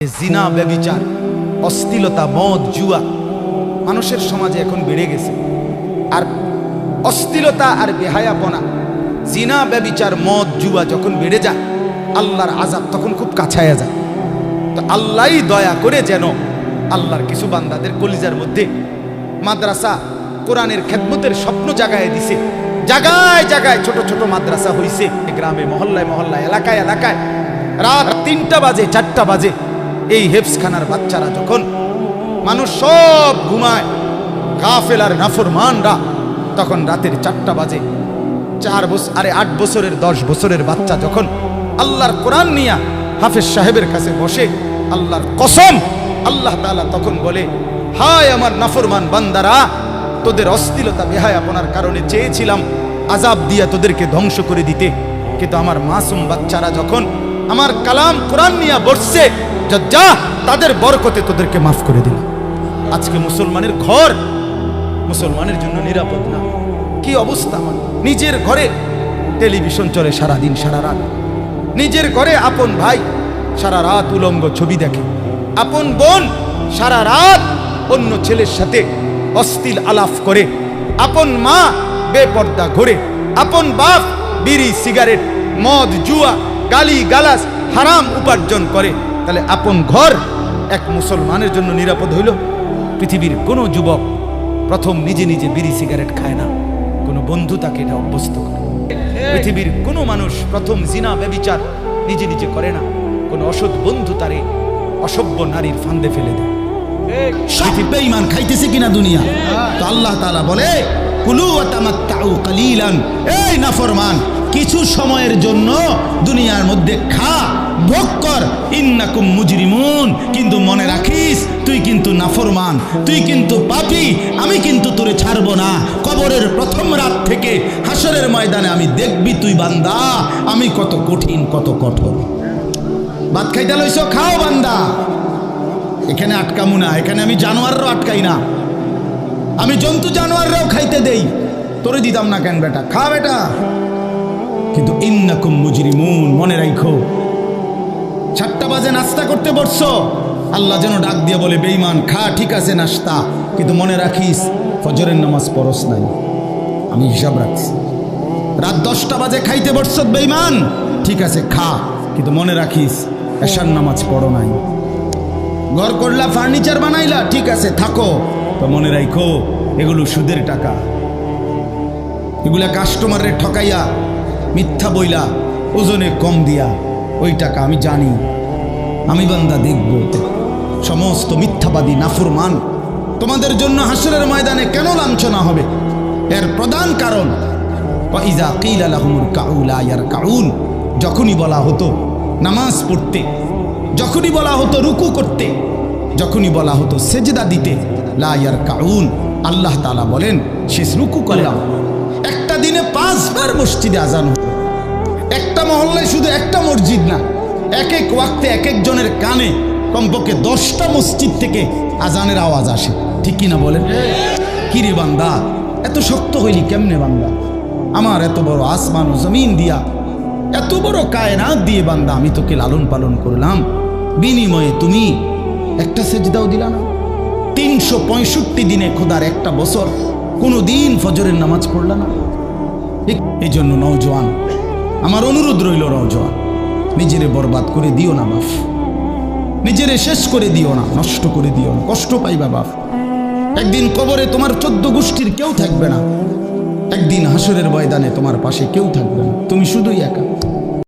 জিনা, ব্যভিচার, অশ্লীলতা, মদ, জুয়া মানুষের সমাজে এখন বেড়ে গেছে। আর অশ্লীলতা আর বেহায়াপনা, জিনা, ব্যভিচার, মদ, জুয়া যখন বেড়ে যায়, আল্লাহর আযাব তখন খুব কাছায়া যায়। তো আল্লাহই দয়া করে যেন আল্লাহর কিছু বান্দাদের কলিজার মধ্যে মাদ্রাসা, কোরআনের খেদমতের স্বপ্ন জাগায় দিছে। জায়গায় জায়গায় ছোট ছোট মাদ্রাসা হইছে, গ্রামে, মহল্লায় মহল্লায়, এলাকায় এলাকায়। রাত 3টা বাজে, 4টা বাজে এই হেফসখানার বাচ্চারা যখন, মানুষ সব ঘুমায়, গাফেল আর নাফরমানরা, তখন রাতের 4টা বাজে 8 বছরের 10 বছরের বাচ্চা যখন আল্লাহর কোরআন নিয়া হাফেজ সাহেবের কাছে বসে, আল্লাহর কসম আল্লাহ তাআলা তখন বলে, হায় আমার নাফরমান বান্দারা, তোদের অশ্লীলতা বেহায়াপনার কারণে চেয়েছিলাম আযাব দিয়া তোদেরকে ধ্বংস করে দিতে, কিন্তু আমার মাসুম বাচ্চারা যখন আমার কালাম কোরআন নিয়া বসছে, যা তাদের বরকতে তোদেরকে মাফ করে দিলাম। আজকে মুসলমানের ঘর মুসলমানের জন্য নিরাপদ না। কি অবস্থা! আমার নিজের ঘরে টেলিভিশন চলে সারাদিন সারা রাত, নিজের ঘরে আপন ভাই সারা রাত উলঙ্গ ছবি দেখে, আপন বোন সারা রাত অন্য ছেলের সাথে অশ্লীল আলাপ করে, আপন মা বেপর্দা ঘোরে, আপন বাপ বিড়ি, সিগারেট, মদ, জুয়া, গালি গালাজ, হারাম উপার্জন করে। তাহলে আপন ঘর এক মুসলমানের জন্য নিরাপদ হইল? পৃথিবীর কোনো যুবক প্রথম নিজে নিজে বিড়ি সিগারেট খায় না, কোনো বন্ধু তাকে এটা অভ্যস্ত করে। পৃথিবীর কোনো মানুষ প্রথম জিনা ব্যভিচার নিজে নিজে করে না, কোনো অসৎ বন্ধু তারে অসভ্য নারীর ফান্দে ফেলে দেয়। সব বেঈমান খাইতেছে কিনা দুনিয়া? তো আল্লাহ তাআলা বলে, কুলু ওয়া তামাত্তাউ কালিলান, এই নাফরমান, কিছু সময়ের জন্য দুনিয়ার মধ্যে খা, ভোগ কর, ইন্নাকুম মুজরিমুন, কিন্তু মনে রাখিস তুই কিন্তু নাফরমান, তুই কিন্তু পাপী, আমি কিন্তু তোরে ছাড়বো না। কবরের প্রথম রাত থেকে হাসরের ময়দানে আমি দেখবি তুই বান্দা আমি কত কঠিন, কত কঠোর। ভাত খাইতে লইছো, খাও বান্দা, এখানে আটকামু না, এখানে আমি জানোয়াররাও আটকাই না, আমি জন্তু জানোয়াররাও খাইতে দেই, তোরে দিতাম না কেন বেটা, খা বেটা। কিন্তু ইন্নাকুম মুজরিমুন, মনে রাখো 4টা বাজে নাস্তা করতে বসছো, আল্লাহ যেন ডাক দিয়ে বলে, বেঈমান খা, ঠিক আছে নাস্তা, কিন্তু মনে রাখিস ফজরের নামাজ পড়স নাই, আমি হিসাব রাখছি। রাত 10টা বাজে খাইতে বসছো বেঈমান, ঠিক আছে খা, কিন্তু মনে রাখিস এশার নামাজ পড়ো নাই। ঘর করলা, ফার্নিচার বানাইলা, ঠিক আছে থাকো, তো মনে রাখো এগুলো সুদের টাকা, এগুলা কাস্টমারের ঠকাইয়া, মিথ্যা বইলা, ওজনে কম দিয়া, ওই টাকা আমি জানি, আমি বান্দা দেখব। সমস্ত মিথ্যাবাদী নাফরমান তোমাদের জন্য হাসরের ময়দানে কেন লাঞ্ছনা হবে? এর প্রধান কারণ, ওয়াইজা কিলা লাহুমুর কাউ লা ইয়ারকাউন, যখনই বলা হতো নামাজ পড়তে, যখনই বলা হতো রুকু করতে, যখনই বলা হতো সেজদা দিতে, লা ইয়ারকাউন, আল্লাহ তাআলা বলেন শেষ রুকু করলাম। একটা দিনে 5 বার মসজিদে আজান হতো, একটা মহল্লায় শুধু একটা মসজিদ না, এক এক ওয়াক্তে এক একজনের কানে কমপক্ষে 10টা মসজিদ থেকে আজানের আওয়াজ আসে, ঠিক কিনা বলেন? কিরে বান্দা, এত শক্ত হইলি কেমনে বান্দা? আমার এত বড় আসমান ও জমিন দিয়া, এত বড় কায়নাত দিয়ে বান্দা আমি তোকে লালন পালন করলাম, বিনিময়ে তুমি একটা সেজদাও দিলা না। 365 দিনে খোদার একটা বছর কোনো দিন ফজরের নামাজ পড়লা না। এই জন্য নওজোয়ান, আমার অনুরোধ রইল, নওজোয়ান, নিজেরে বরবাদ করে দিও না বাপ, নিজেরে শেষ করে দিও না, নষ্ট করে দিও না, কষ্ট পাইবা বাপ। একদিন কবরে তোমার 14 গোষ্ঠীর কেউ থাকবে না, একদিন হাসরের ময়দানে তোমার পাশে কেউ থাকবে না, তুমি শুধুই একা।